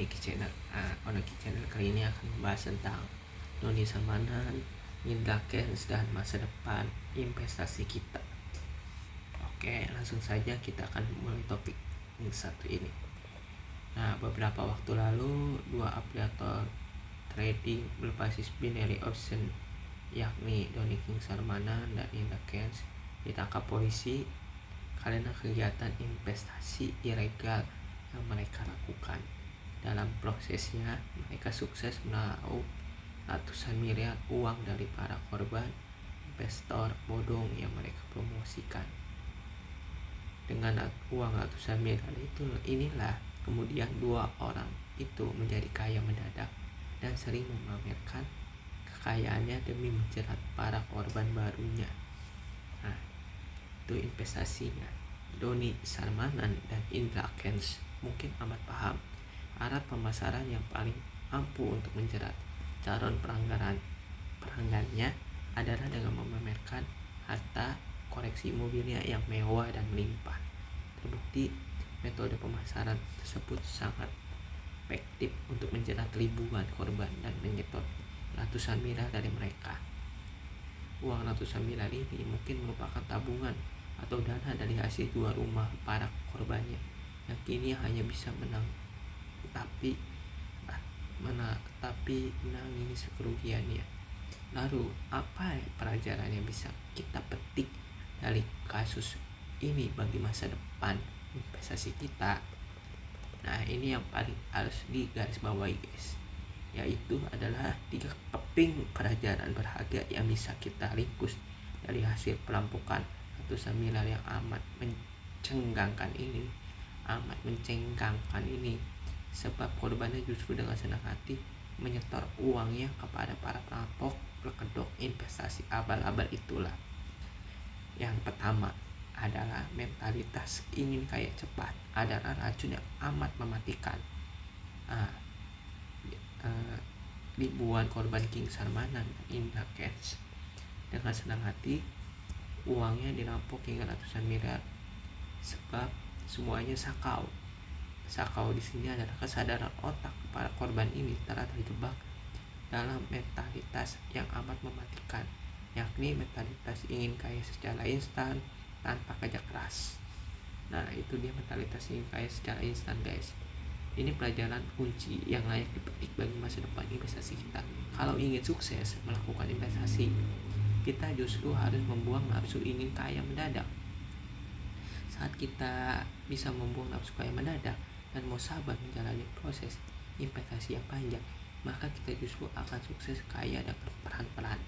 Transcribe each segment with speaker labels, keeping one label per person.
Speaker 1: Oniki Channel. Oniki Channel kali ini akan membahas tentang Doni Salmanan, Indra Kents, dan masa depan investasi kita. Oke, langsung saja kita akan mulai topik yang satu ini. Nah, beberapa waktu lalu dua afiliator trading berbasis binary option yakni Doni Salmanan dan Indra Kents ditangkap polisi karena kegiatan investasi ilegal yang mereka lakukan. Dalam prosesnya, mereka sukses meraup ratusan miliar uang dari para korban investor bodong yang mereka promosikan. Dengan uang ratusan miliar inilah kemudian dua orang itu menjadi kaya mendadak dan sering memamerkan kekayaannya demi menjerat para korban barunya. Nah, itu investasinya. Doni Salmanan dan Indra Kents mungkin amat paham alat pemasaran yang paling ampuh untuk menjerat calon pelanggannya adalah dengan memamerkan harta koleksi mobilnya yang mewah dan melimpah. Terbukti metode pemasaran tersebut sangat efektif untuk menjerat ribuan korban dan menyetor ratusan miliar dari mereka. Uang ratusan miliar ini mungkin merupakan tabungan atau dana dari hasil jual rumah para korbannya yang kini hanya bisa menangis kerugiannya. Lalu apa pelajaran yang bisa kita petik dari kasus ini bagi masa depan investasi kita? Nah, ini yang paling harus digarisbawahi guys, yaitu adalah 3 keping pelajaran berharga yang bisa kita ringkus dari hasil perampokan ratusan miliar yang amat mencengangkan ini, sebab korbannya justru dengan senang hati menyetor uangnya kepada para perampok berkedok investasi abal-abal itulah. Yang pertama adalah mentalitas ingin kaya cepat adalah racun yang amat mematikan. Ribuan korban King Salmanan dan Indra Kents dengan senang hati uangnya dirampok hingga ratusan miliar, sebab semuanya sakau di sini adalah kesadaran otak para korban ini telah terjebak dalam mentalitas yang amat mematikan, yakni mentalitas ingin kaya secara instan tanpa kerja keras. Nah, itu dia mentalitas ingin kaya secara instan guys. Ini pelajaran kunci yang layak dipetik bagi masa depan investasi kita. Kalau ingin sukses melakukan investasi, kita justru harus membuang nafsu ingin kaya mendadak. Saat kita bisa membuang nafsu kaya mendadak dan mau sabar menjalani proses investasi yang panjang, maka kita justru akan sukses kaya dengan pelan-pelan.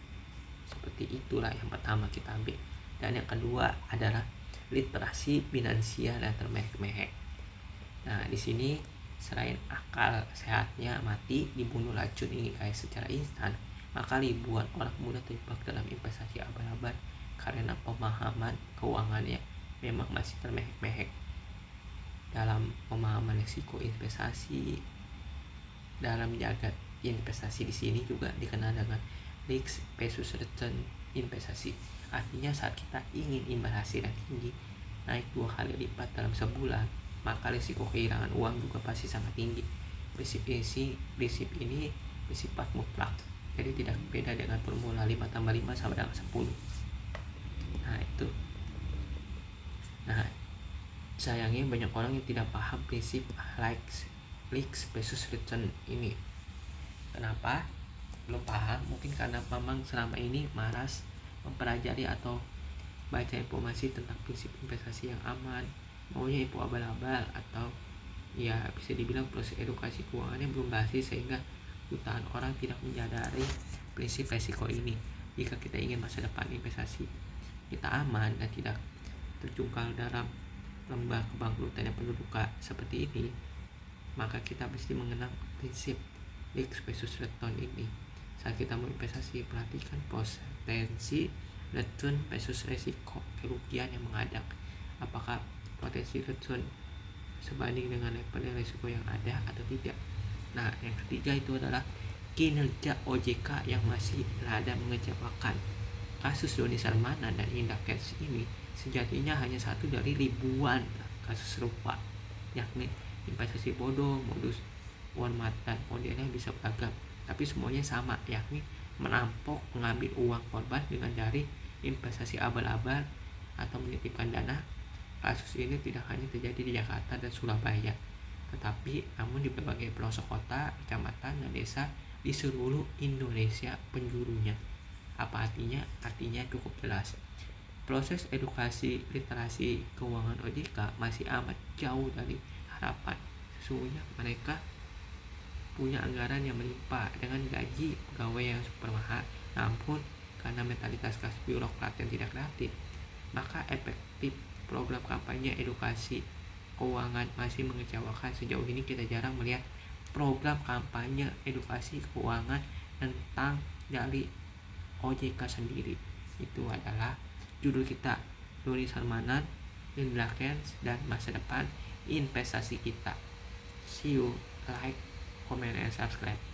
Speaker 1: Seperti itulah yang pertama kita ambil. Dan yang kedua adalah literasi finansial yang termehek-mehek. Nah, di sini selain akal sehatnya mati dibunuh racun ingin kaya secara instan, maka ribuan orang muda terjebak dalam investasi abal-abal karena pemahaman keuangannya memang masih termehek-mehek. Dalam pemahaman risiko investasi, dalam jagat investasi di sini juga dikenal dengan risk versus return investasi. Artinya saat kita ingin imbal hasil yang tinggi, naik 2 kali lipat dalam sebulan, maka risiko kehilangan uang juga pasti sangat tinggi. Prinsip ini bersifat mutlak, jadi tidak beda dengan formula 5 tambah 5 sama dengan 10. Nah, itu. Nah, sayangnya banyak orang yang tidak paham prinsip risk versus return ini. Kenapa? Belum paham? Mungkin karena memang selama ini malas mempelajari atau baca informasi tentang prinsip investasi yang aman, maunya info abal-abal, atau ya bisa dibilang proses edukasi keuangannya belum berhasil sehingga jutaan orang tidak menyadari prinsip resiko ini. Jika kita ingin masa depan investasi kita aman dan tidak terjungkal dalam lembah kebangkrutan yang penuh duka seperti ini, maka kita mesti mengenal prinsip risk versus return ini. Saat kita mau investasi, perhatikan potensi return versus resiko kerugian yang menghadang. Apakah potensi return sebanding dengan level risiko yang ada atau tidak. Nah, yang ketiga itu adalah kinerja OJK yang masih rada mengecewakan. Kasus Doni Salmanan dan Indra Kents ini sejatinya hanya satu dari ribuan kasus serupa, yakni investasi bodong, modus format dan modelnya bisa beragam, tapi semuanya sama, yakni merampok mengambil uang korban dengan dari investasi abal-abal atau menitipkan dana. Kasus ini tidak hanya terjadi di Jakarta dan Surabaya, tetapi namun di berbagai pelosok kota, kecamatan, dan desa di seluruh Indonesia penjurunya. Apa artinya? Artinya cukup jelas. Proses edukasi literasi keuangan OJK masih amat jauh dari harapan. Sesungguhnya mereka punya anggaran yang melimpah dengan gaji pegawai yang super mahal, namun karena mentalitas kelas birokrat yang tidak kreatif, maka efektif program kampanye edukasi keuangan masih mengecewakan. Sejauh ini kita jarang melihat program kampanye edukasi keuangan tentang dari OJK sendiri. Itu adalah judul kita, Doni Salmanan, Indra Kents, dan masa depan investasi kita. See you, like, comment, and subscribe.